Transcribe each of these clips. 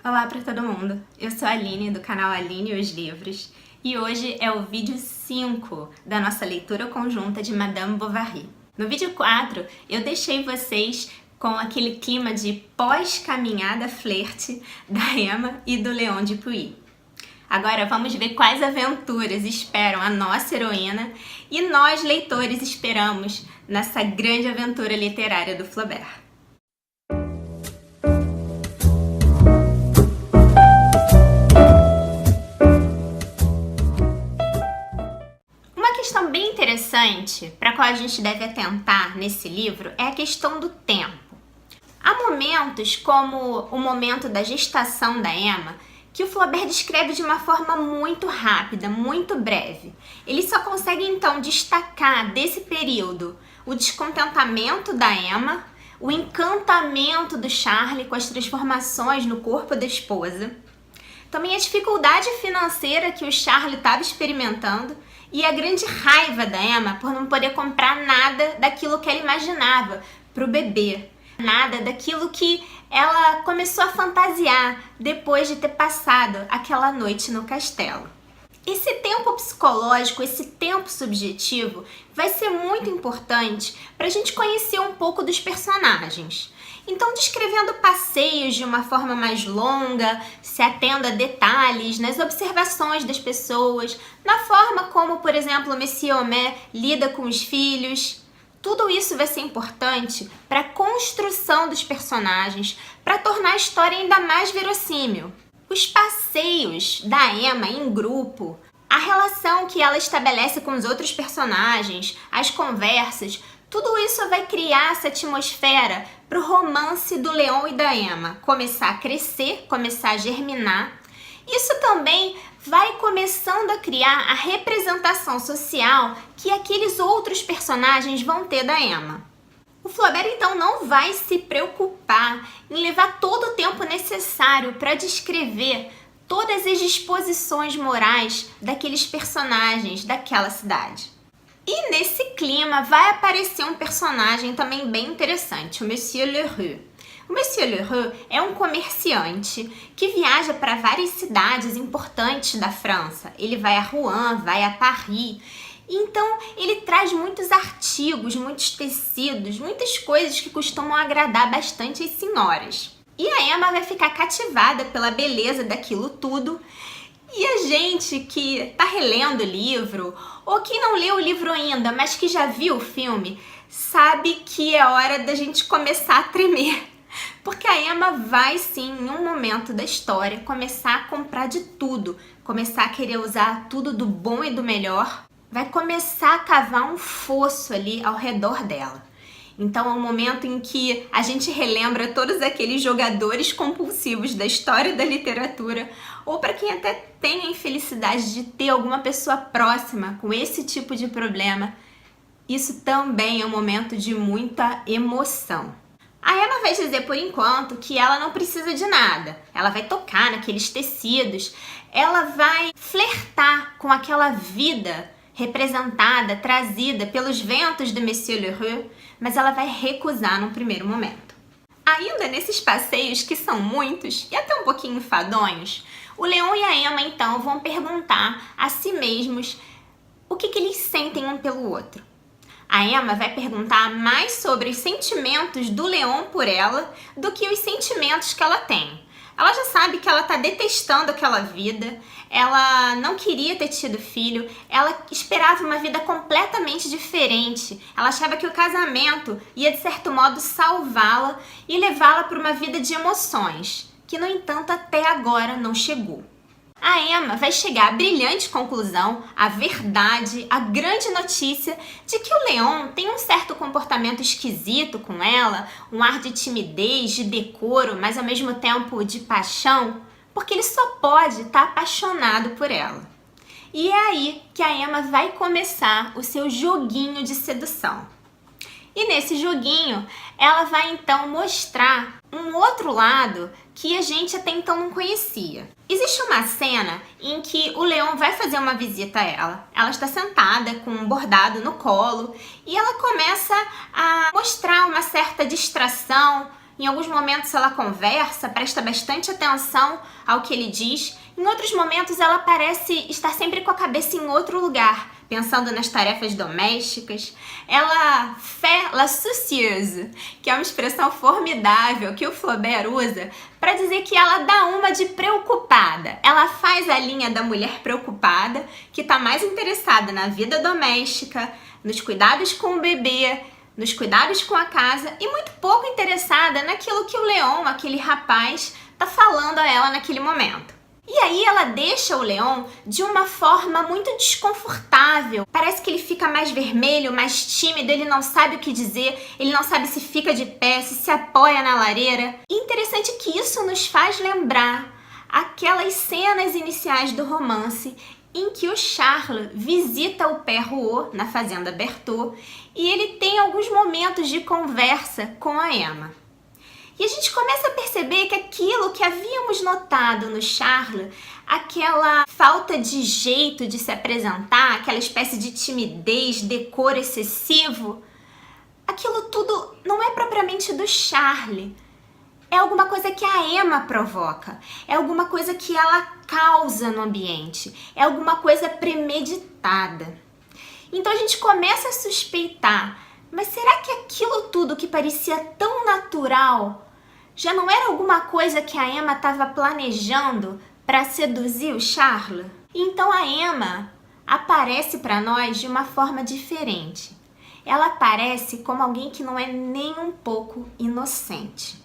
Olá para todo mundo, eu sou a Aline do canal Aline e os Livros e hoje é o vídeo 5 da nossa leitura conjunta de Madame Bovary. No vídeo 4 eu deixei vocês com aquele clima de pós-caminhada flerte da Emma e do Léon de Puy. Agora vamos ver quais aventuras esperam a nossa heroína e nós leitores esperamos nessa grande aventura literária do Flaubert. Uma questão bem interessante para a qual a gente deve atentar nesse livro é a questão do tempo. Há momentos, como o momento da gestação da Emma, que o Flaubert descreve de uma forma muito rápida, muito breve. Ele só consegue então destacar desse período o descontentamento da Emma, o encantamento do Charlie com as transformações no corpo da esposa, também a dificuldade financeira que o Charlie estava experimentando e a grande raiva da Emma por não poder comprar nada daquilo que ela imaginava para o bebê. Nada daquilo que ela começou a fantasiar depois de ter passado aquela noite no castelo. Esse tempo psicológico, esse tempo subjetivo vai ser muito importante para a gente conhecer um pouco dos personagens. Então, descrevendo passeios de uma forma mais longa, se atendo a detalhes nas observações das pessoas, na forma como, por exemplo, o Monsieur Homais lida com os filhos. Tudo isso vai ser importante para a construção dos personagens, para tornar a história ainda mais verossímil. Os passeios da Emma em grupo, a relação que ela estabelece com os outros personagens, as conversas, tudo isso vai criar essa atmosfera para o romance do Léon e da Emma começar a crescer, começar a germinar. Isso também vai começando a criar a representação social que aqueles outros personagens vão ter da Emma. O Flaubert então não vai se preocupar em levar todo o tempo necessário para descrever todas as disposições morais daqueles personagens daquela cidade. E nesse clima vai aparecer um personagem também bem interessante, o Monsieur Lheureux. O Monsieur Lheureux é um comerciante que viaja para várias cidades importantes da França. Ele vai a Rouen, vai a Paris. Então ele traz muitos artigos, muitos tecidos, muitas coisas que costumam agradar bastante as senhoras. E a Emma vai ficar cativada pela beleza daquilo tudo. E a gente que está relendo o livro, ou que não leu o livro ainda, mas que já viu o filme, sabe que é hora da gente começar a tremer. Porque a Emma vai sim, em um momento da história, começar a comprar de tudo, começar a querer usar tudo do bom e do melhor, vai começar a cavar um fosso ali ao redor dela. Então é um momento em que a gente relembra todos aqueles jogadores compulsivos da história da literatura, ou para quem até tem a infelicidade de ter alguma pessoa próxima com esse tipo de problema, isso também é um momento de muita emoção. A Emma vai dizer por enquanto que ela não precisa de nada, ela vai tocar naqueles tecidos, ela vai flertar com aquela vida representada, trazida pelos ventos de Monsieur Lheureux, mas ela vai recusar no primeiro momento. Ainda nesses passeios, que são muitos e até um pouquinho enfadonhos, o Léon e a Emma então vão perguntar a si mesmos o que eles sentem um pelo outro. A Emma vai perguntar mais sobre os sentimentos do Léon por ela do que os sentimentos que ela tem. Ela já sabe que ela está detestando aquela vida, ela não queria ter tido filho, ela esperava uma vida completamente diferente. Ela achava que o casamento ia, de certo modo, salvá-la e levá-la para uma vida de emoções, que, no entanto, até agora não chegou. A Emma vai chegar à brilhante conclusão, à verdade, à grande notícia de que o Léon tem um certo comportamento esquisito com ela, um ar de timidez, de decoro, mas ao mesmo tempo de paixão, porque ele só pode estar apaixonado por ela. E é aí que a Emma vai começar o seu joguinho de sedução. E nesse joguinho, ela vai então mostrar um outro lado que a gente até então não conhecia. Existe uma cena em que o Léon vai fazer uma visita a ela. Ela está sentada com um bordado no colo e ela começa a mostrar uma certa distração Em alguns momentos ela conversa, presta bastante atenção ao que ele diz. Em outros momentos ela parece estar sempre com a cabeça em outro lugar, pensando nas tarefas domésticas. Ela fait la soucieuse, que é uma expressão formidável que o Flaubert usa para dizer que ela dá uma de preocupada. Ela faz a linha da mulher preocupada, que está mais interessada na vida doméstica, nos cuidados com o bebê, nos cuidados com a casa e muito pouco interessada naquilo que o Léon, aquele rapaz, está falando a ela naquele momento. E aí ela deixa o Léon de uma forma muito desconfortável. Parece que ele fica mais vermelho, mais tímido, ele não sabe o que dizer, ele não sabe se fica de pé, se apoia na lareira. E interessante que isso nos faz lembrar aquelas cenas iniciais do romance em que o Charles visita o Père Rouault na fazenda Berthaud e ele tem alguns momentos de conversa com a Emma. E a gente começa a perceber que aquilo que havíamos notado no Charles, aquela falta de jeito de se apresentar, aquela espécie de timidez, decoro excessivo, aquilo tudo não é propriamente do Charles. É alguma coisa que a Emma provoca, é alguma coisa que ela causa no ambiente, é alguma coisa premeditada. Então a gente começa a suspeitar, mas será que aquilo tudo que parecia tão natural já não era alguma coisa que a Emma estava planejando para seduzir o Charles? Então a Emma aparece para nós de uma forma diferente. Ela aparece como alguém que não é nem um pouco inocente.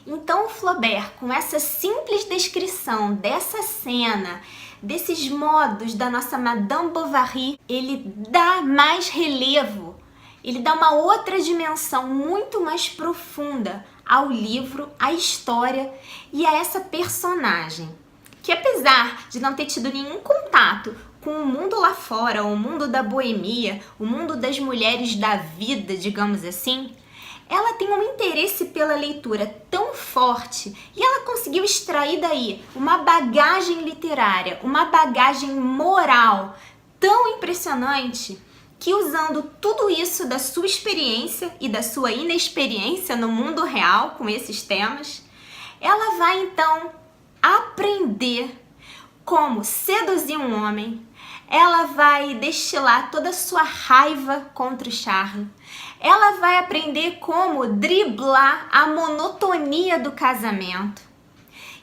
Então o Flaubert, com essa simples descrição dessa cena, desses modos da nossa Madame Bovary, ele dá mais relevo, ele dá uma outra dimensão muito mais profunda ao livro, à história e a essa personagem, que apesar de não ter tido nenhum contato com o mundo lá fora, o mundo da boemia, o mundo das mulheres da vida, digamos assim, ela tem um interesse pela leitura tão forte e ela conseguiu extrair daí uma bagagem literária, uma bagagem moral tão impressionante que, usando tudo isso da sua experiência e da sua inexperiência no mundo real com esses temas, ela vai então aprender como seduzir um homem. Ela vai destilar toda a sua raiva contra o Charles. Ela vai aprender como driblar a monotonia do casamento.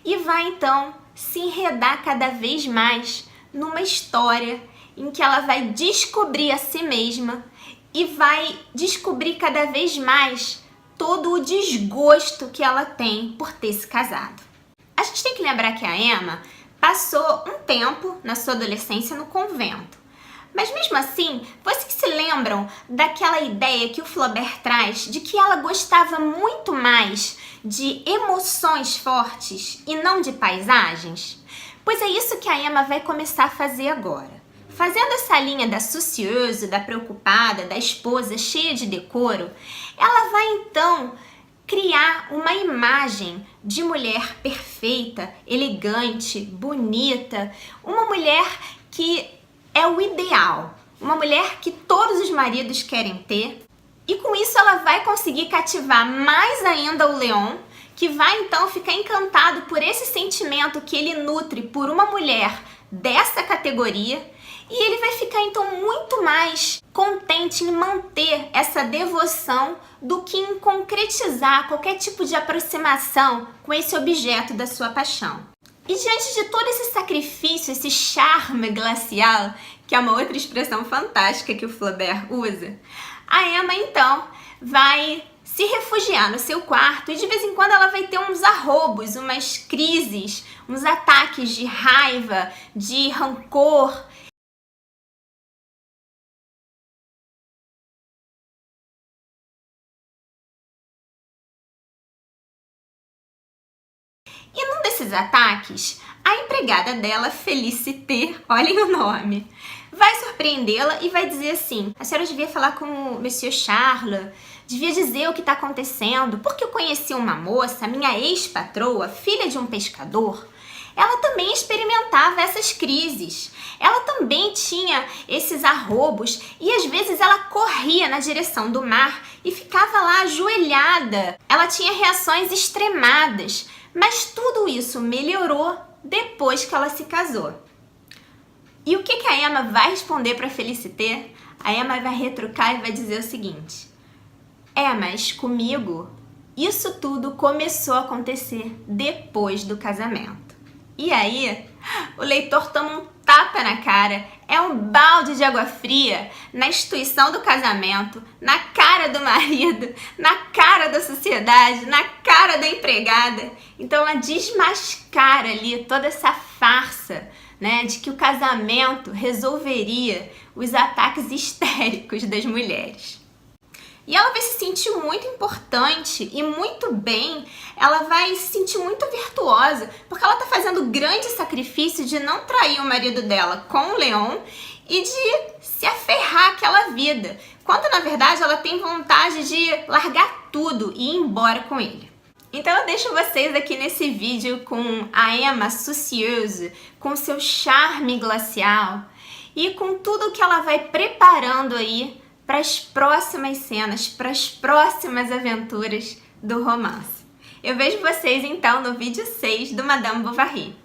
E vai então se enredar cada vez mais numa história em que ela vai descobrir a si mesma e vai descobrir cada vez mais todo o desgosto que ela tem por ter se casado. A gente tem que lembrar que a Emma passou um tempo na sua adolescência no convento. Mas mesmo assim, vocês se lembram daquela ideia que o Flaubert traz de que ela gostava muito mais de emoções fortes e não de paisagens? Pois é isso que a Emma vai começar a fazer agora. Fazendo essa linha da soucieuse, da preocupada, da esposa cheia de decoro, ela vai então criar uma imagem de mulher perfeita, elegante, bonita, uma mulher que é o ideal, uma mulher que todos os maridos querem ter. E com isso ela vai conseguir cativar mais ainda o Léon, que vai então ficar encantado por esse sentimento que ele nutre por uma mulher dessa categoria. E ele vai ficar então muito mais contente em manter essa devoção do que em concretizar qualquer tipo de aproximação com esse objeto da sua paixão. E diante de todo esse sacrifício, esse charme glacial, que é uma outra expressão fantástica que o Flaubert usa, a Emma então vai se refugiar no seu quarto e de vez em quando ela vai ter uns arrobos, umas crises, uns ataques de raiva, de rancor. E num desses ataques, a empregada dela, Félicité, olhem o nome, vai surpreendê-la e vai dizer assim: a senhora devia falar com o Monsieur Charles, devia dizer o que está acontecendo, porque eu conheci uma moça, minha ex-patroa, filha de um pescador. ela também experimentava essas crises. Ela também tinha esses arrobos e às vezes ela corria na direção do mar e ficava lá ajoelhada. Ela tinha reações extremadas, mas tudo isso melhorou depois que ela se casou. E o que a Emma vai responder para Felicité? A Emma vai retrucar e vai dizer o seguinte: mas comigo isso tudo começou a acontecer depois do casamento. E aí, o leitor toma um tapa na cara, é um balde de água fria na instituição do casamento, na cara do marido, na cara da sociedade, na cara da empregada. Então ela desmascara ali toda essa farsa, né, de que o casamento resolveria os ataques histéricos das mulheres. E ela vai se sentir muito importante e muito bem, ela vai se sentir muito virtuosa, porque ela está fazendo o grande sacrifício de não trair o marido dela com o Leon e de se aferrar àquela vida, quando na verdade ela tem vontade de largar tudo e ir embora com ele. Então eu deixo vocês aqui nesse vídeo com a Emma Soucieuse, com seu charme glacial e com tudo que ela vai preparando aí para as próximas cenas, para as próximas aventuras do romance. Eu vejo vocês então no vídeo 6 do Madame Bovary.